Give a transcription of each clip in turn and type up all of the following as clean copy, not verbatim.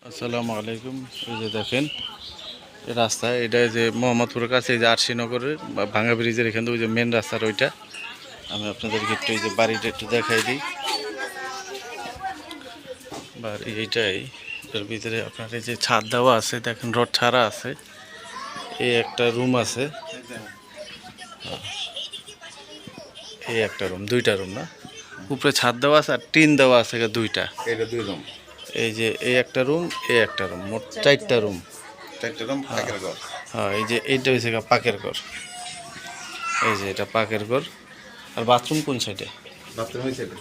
আসসালামু আলাইকুম। এই যে দেখেন রাস্তা, এটা যে মোহাম্মদপুরের কাছে এই যে আরশিনগরের ভাঙ্গা ব্রিজের এখান থেকে ওই যে মেন রাস্তার ওইটা আমি আপনাদেরকে একটু এই যে বাড়িটা একটু দেখাই দিই। বাড়ি এইটাই, এর ভিতরে আপনার এই যে ছাদ দেওয়া আছে, দেখেন রড ছাড়া আছে। এই একটা রুম আছে, এই একটা রুম, দুইটা রুম না, উপরে ছাদ দেওয়া আছে আর টিন দেওয়া আছে দুইটা। এটা দুই রুম, এই যে এই একটা রুম, এই একটা রুম, মোট চারটা রুম। চারটে রুম পাকের ঘর। হ্যাঁ, এই যে এইটা হয়েছে পাকের ঘর, এই যে এটা পাকের ঘর। আর বাথরুম কোন সাইডে? বাথরুম হয়েছে এটা,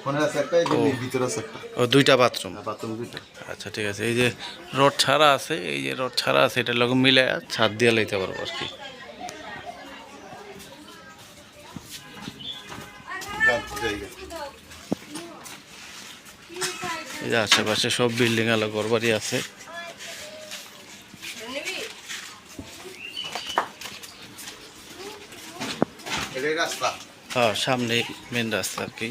কোনে আছে একটা, এই যে ভিতরে আছে একটা। ও, দুইটা বাথরুম। বাথরুম দুইটা। আচ্ছা, ঠিক আছে। এই যে রড ছাড়া আছে, এই যে রড ছাড়া আছে, এটার লগে মিলে ছাদ দিয়ে লইতে পারবো আর কি। এই যে আশেপাশে সব বিল্ডিং আলো ঘর বাড়ি আছে। এটাই রাস্তা। হ্যাঁ, সামনে মেন রাস্তা আর কি।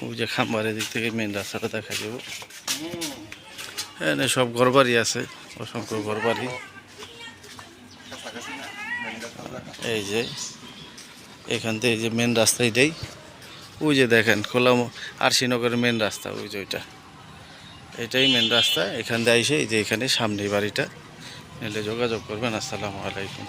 ওই যে খাম্বারের দিক থেকে মেন রাস্তাটা দেখা যাবো। এখানে সব ঘর বাড়ি আছে, অসংখ্য ঘর বাড়ি। এই যে এখান থেকে যে মেন রাস্তা এটাই, ওই যে দেখেন খোলা আরশিনগরের মেন রাস্তা, ওই যে ওইটা, এটাই মেন রাস্তা। এখান দিয়ে এসে এই যে এখানে সামনে বাড়িটা, নিলে যোগাযোগ করবেন। আসসালামু আলাইকুম।